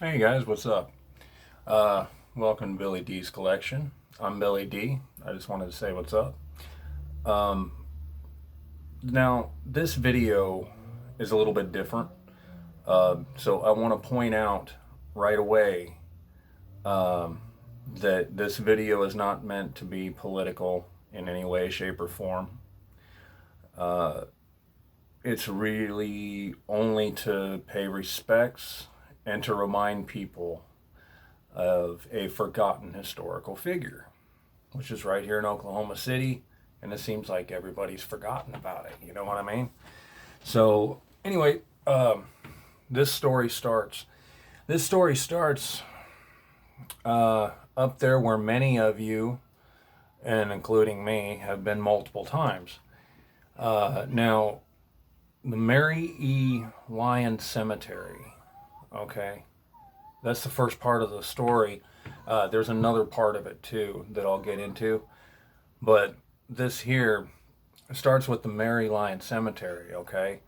Hey guys, what's up? Welcome to Billy D's Collection. I'm Billy D. I just wanted to say what's up. Um, Now, this video is a little bit different. So I want to point out right away um, that this video is not meant to be political in any way, shape, or form. Uh, it's really only to pay respects and to remind people of a forgotten historical figure, which is right here in Oklahoma City, and it seems like everybody's forgotten about it. You know what I mean? So anyway, this story starts. This story starts up there where many of you, and including me, have been multiple times. Now, the Mary E. Lyon Cemetery. Okay, that's the first part of the story. There's another part of it too that I'll get into, but this here starts with the Mary Lyon Cemetery. Okay,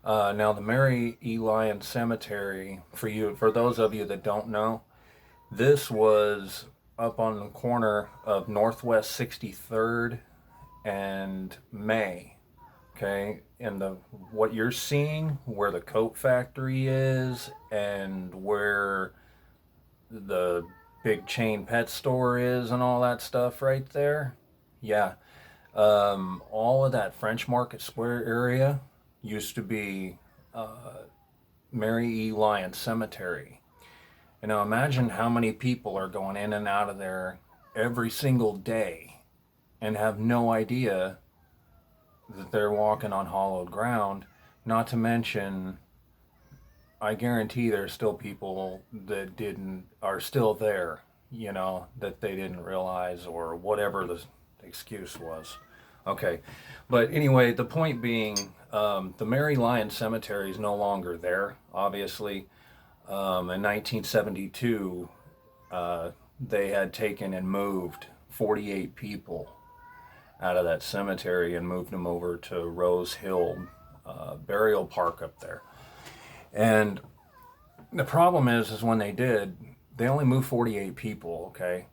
now the Mary E. Lyon Cemetery, for those of you that don't know, this was up on the corner of Northwest 63rd and May. Okay, and the what you're seeing, where the coat factory is, and where the big chain pet store is and all that stuff right there. Yeah. All of that French Market Square area used to be Mary E. Lyon Cemetery. And now imagine how many people are going in and out of there every single day and have no idea that they're walking on hallowed ground. Not to mention, I guarantee there's still people that are still there, that they didn't realize or whatever the excuse was. Okay, but anyway, the point being, the Mary Lyon Cemetery is no longer there, obviously. In 1972, they had taken and moved 48 people out of that cemetery and moved them over to Rose Hill Burial Park up there. And the problem is when they did, they only moved 48 people, okay?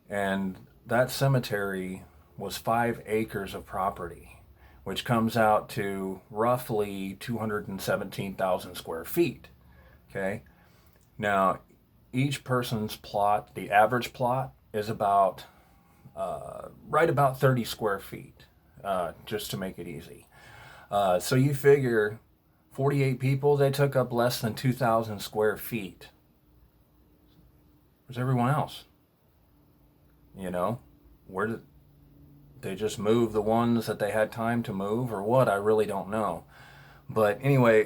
And that cemetery was 5 acres of property, which comes out to roughly 217,000 square feet, okay? Now, each person's plot, the average plot, is about right about 30 square feet, just to make it easy. So you figure 48 people, they took up less than 2,000 square feet. Where's everyone else? Where did they just move the ones that they had time to move or what? I really don't know. But anyway,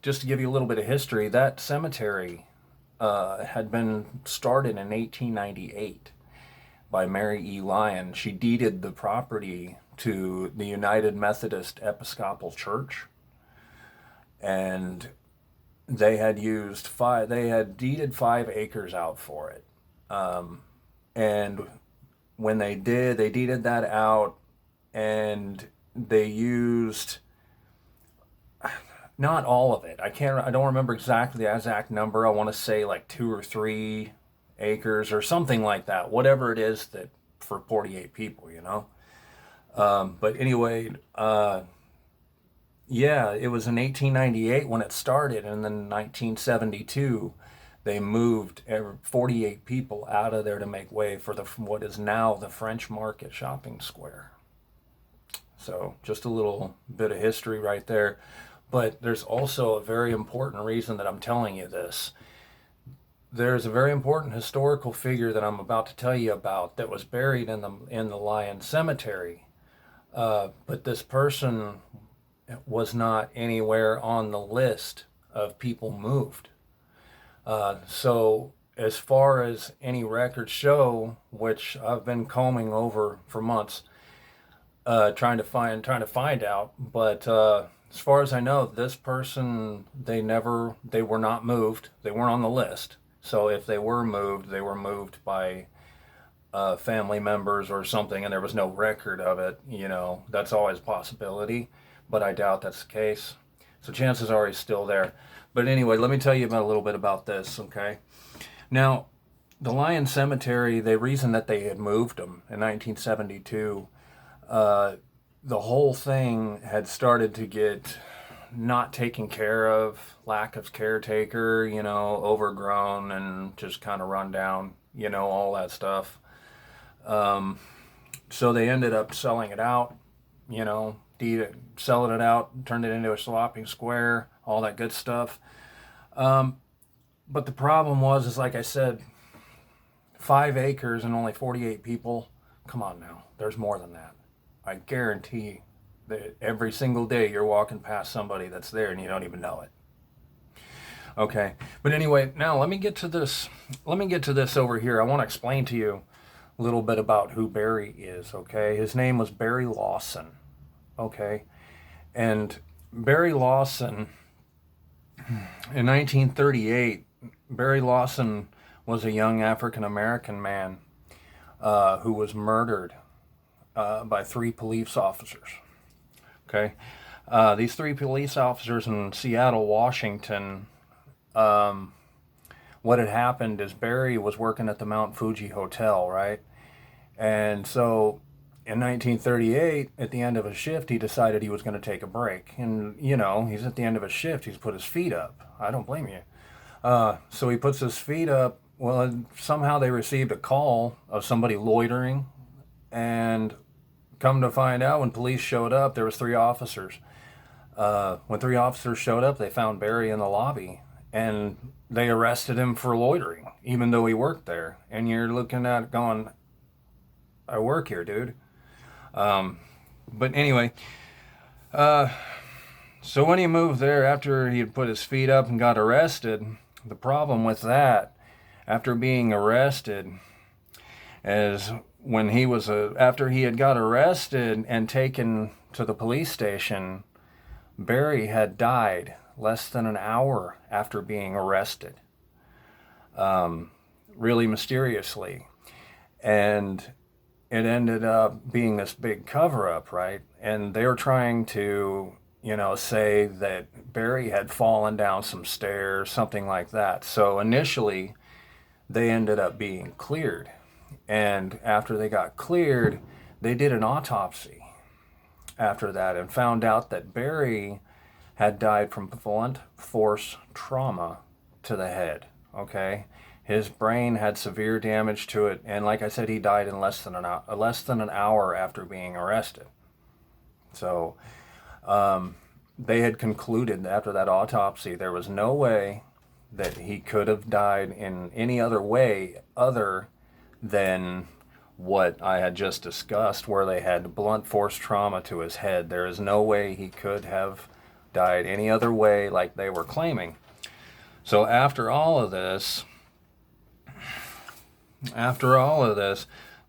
just to give you a little bit of history, that cemetery had been started in 1898 by Mary E. Lyon. She deeded the property to the United Methodist Episcopal Church, and they had deeded 5 acres out for it. And when they did, they deeded that out, and they used not all of it. I don't remember exactly the exact number. I want to say like 2 or 3 acres or something like that. Whatever it is that for 48 people. But anyway, yeah, it was in 1898 when it started, and then in 1972 they moved 48 people out of there to make way for what is now the French Market Shopping Square. So just a little bit of history right there. But there's also a very important reason that I'm telling you this. There's a very important historical figure that I'm about to tell you about that was buried in the Lyon Cemetery. But this person was not anywhere on the list of people moved. So as far as any records show, which I've been combing over for months, trying to find out, but as far as I know, this person, they were not moved. They weren't on the list. So if they were moved by family members or something, and there was no record of it. That's always a possibility, but I doubt that's the case. So chances are he's still there. But anyway, let me tell you about a little bit about this, okay? Now, the Lion Cemetery, the reason that they had moved them in 1972, the whole thing had started to get not taken care of, lack of caretaker, overgrown and just kind of run down, all that stuff. So they ended up selling it out, selling it out, turned it into a shopping square, all that good stuff. But the problem is like I said, 5 acres and only 48 people. Come on now, there's more than that. I guarantee that every single day you're walking past somebody that's there and you don't even know it. Okay, but anyway, now let me get to this. Let me get to this over here. I want to explain to you a little bit about who Berry is. Okay, his name was Berry Lawson. Okay, and Berry Lawson in 1938, Berry Lawson was a young African American man who was murdered by 3 police officers. Okay, these 3 police officers in Seattle, Washington. What had happened is Berry was working at the Mount Fuji Hotel, right? And so in 1938, at the end of a shift, he decided he was going to take a break. And, he's at the end of a shift. He's put his feet up. I don't blame you. So he puts his feet up. Well, somehow they received a call of somebody loitering. And come to find out, when police showed up, there was 3 officers. When 3 officers showed up, they found Berry in the lobby. And they arrested him for loitering, even though he worked there. And you're looking at it going, I work here, dude. But anyway, so when he moved there, after he had put his feet up and got arrested, the problem with that, after being arrested, is when he was, after he had got arrested and taken to the police station, Berry had died less than an hour after being arrested, really mysteriously. And it ended up being this big cover-up, right? And they were trying to, say that Berry had fallen down some stairs, something like that. So initially, they ended up being cleared. And after they got cleared, they did an autopsy after that and found out that Berry had died from blunt force trauma to the head, okay? His brain had severe damage to it, and like I said, he died in less than an hour after being arrested. So they had concluded after that autopsy there was no way that he could have died in any other way other than what I had just discussed, where they had blunt force trauma to his head. There is no way he could have died any other way like they were claiming. So after all of this,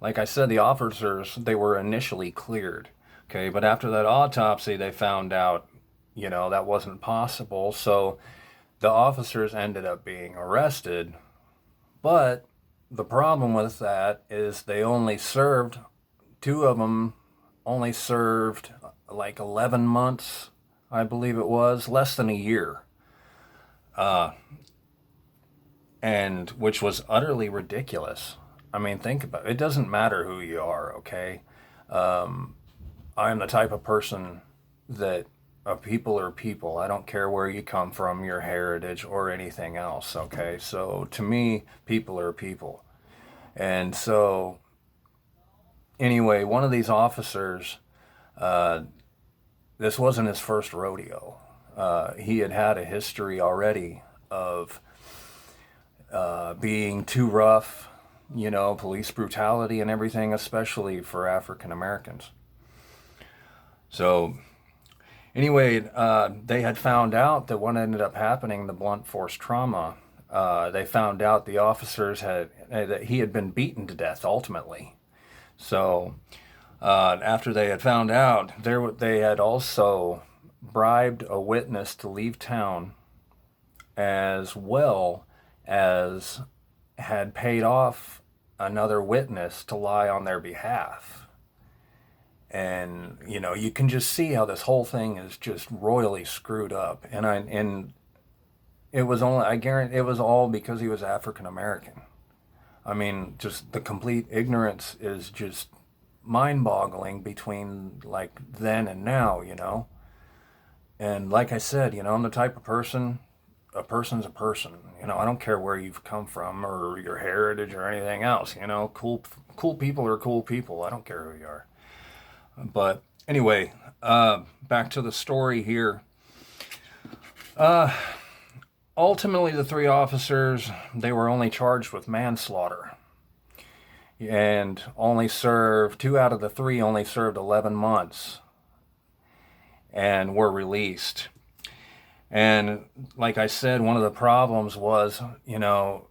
like I said, the officers, they were initially cleared, okay? But after that autopsy, they found out, that wasn't possible. So the officers ended up being arrested. But the problem with that is they only served, 2 of them only served like 11 months, I believe it was, less than a year. And which was utterly ridiculous. I mean, think about it. It doesn't matter who you are, okay? I'm the type of person that people are people. I don't care where you come from, your heritage, or anything else, okay? So to me, people are people. And so, anyway, one of these officers, this wasn't his first rodeo. He had had a history already of being too rough, police brutality and everything, especially for African Americans. So anyway, they had found out that what ended up happening, the blunt force trauma, they found out the officers that he had been beaten to death ultimately. So after they had found out, they had also bribed a witness to leave town, as well as had paid off another witness to lie on their behalf. And, you can just see how this whole thing is just royally screwed up. And it was only, I guarantee, it was all because he was African American. I mean, just the complete ignorance is just mind-boggling between like then and now, you know. And like I said, you know, I'm the type of person, a person's a person. You know, I don't care where you've come from or your heritage or anything else. You know, cool people are cool people. I don't care who you are. But anyway, back to the story here. Ultimately, the three officers, they were only charged with manslaughter. And only served, 2 out of the 3 only served 11 months and were released. And like I said, one of the problems was, you know,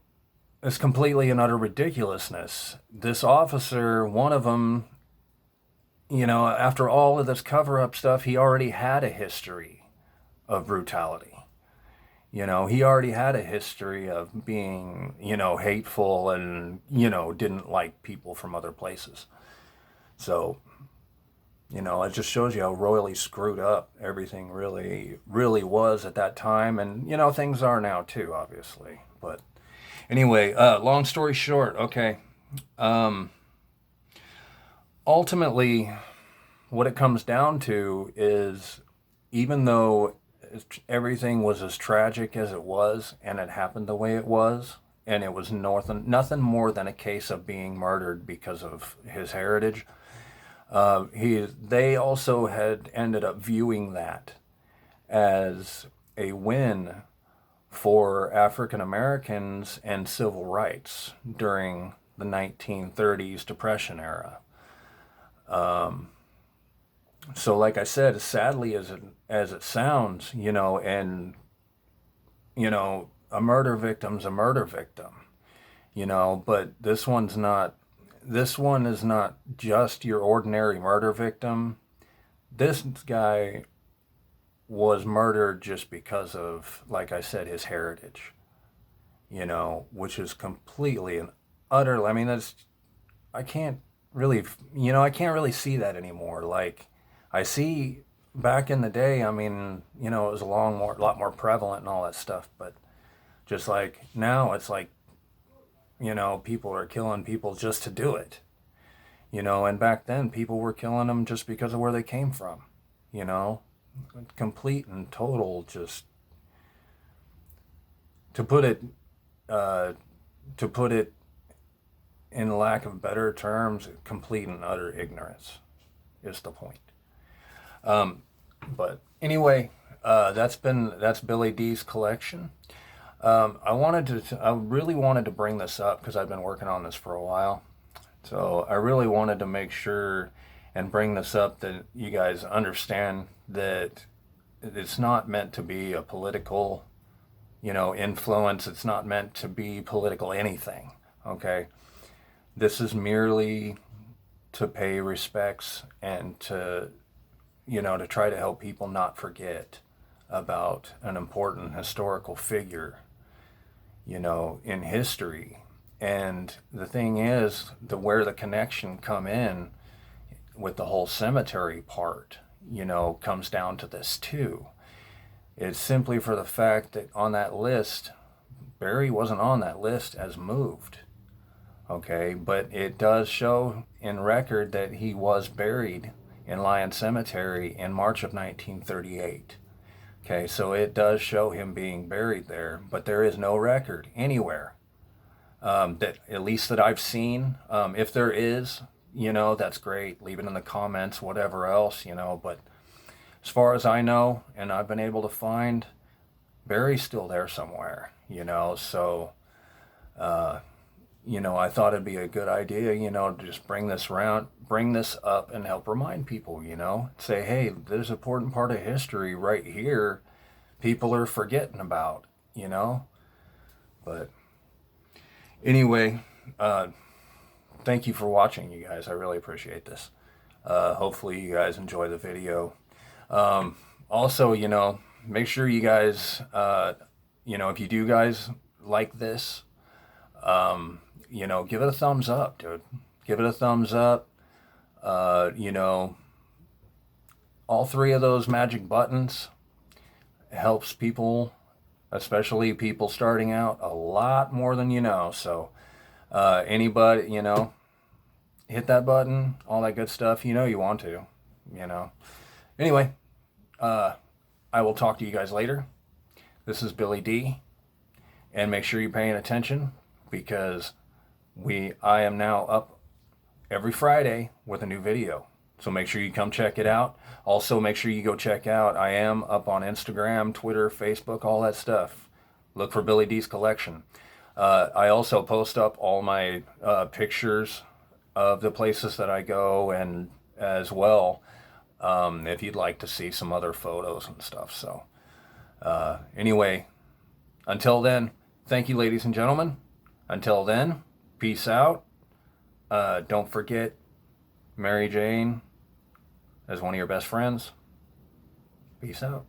it's completely and utter ridiculousness. This officer, one of them, you know, after all of this cover-up stuff, he already had a history of brutality. You know, he already had a history of being, you know, hateful and, you know, didn't like people from other places. So, you know, it just shows you how royally screwed up everything really was at that time. And, you know, things are now too, obviously. But anyway, long story short, okay. Ultimately, what it comes down to is, even though everything was as tragic as it was, and it happened the way it was, and it was nothing more than a case of being murdered because of his heritage, they also had ended up viewing that as a win for African Americans and civil rights during the 1930s Depression era. So like I said, as sadly as it sounds, you know, and, you know, a murder victim's a murder victim, you know, but this one is not just your ordinary murder victim. This guy was murdered just because of, like I said, his heritage, you know, which is completely and utterly, I mean, I can't really see that anymore. Like, I see back in the day, I mean, you know, it was a lot more prevalent and all that stuff, but just like now, it's like, you know, people are killing people just to do it, you know, and back then people were killing them just because of where they came from, you know, complete and total, just to put it in lack of better terms, complete and utter ignorance is the point. But anyway, that's Billy D's collection. I really wanted to bring this up because I've been working on this for a while. So I really wanted to make sure and bring this up that you guys understand that it's not meant to be a political, you know, influence. It's not meant to be political anything. Okay. This is merely to pay respects and to, you know, to try to help people not forget about an important historical figure, you know, in history. And the thing is, where the connection come in with the whole cemetery part, you know, comes down to this too. It's simply for the fact that on that list, Berry wasn't on that list as moved. Okay, but it does show in record that he was buried in Lyon Cemetery in March of 1938. Okay, so it does show him being buried there, but there is no record anywhere that, at least that I've seen. If there is, you know, that's great. Leave it in the comments, whatever else, you know. But as far as I know, and I've been able to find, Berry's still there somewhere, you know. So, you know, I thought it'd be a good idea, you know, to just bring this up and help remind people, you know, say, hey, there's an important part of history right here people are forgetting about, you know. But anyway, thank you for watching, you guys. I really appreciate this. Hopefully you guys enjoy the video. Also, you know, make sure you guys, you know, if you do guys like this, you know, give it a thumbs up, dude. Give it a thumbs up. You know, all 3 of those magic buttons helps people especially people starting out, a lot more than you know. So anybody, hit that button, all that good stuff. You want to, Anyway, I will talk to you guys later. This is Billy D, and make sure you're paying attention because I am now up every Friday with a new video. So make sure you come check it out. Also, make sure you go check out, I am up on Instagram, Twitter, Facebook, all that stuff. Look for BillyDzCollection. I also post up all my pictures of the places that I go, and as well, if you'd like to see some other photos and stuff. So anyway, until then, thank you, ladies and gentlemen. Until then, peace out. Don't forget Mary Jane as one of your best friends. Peace out.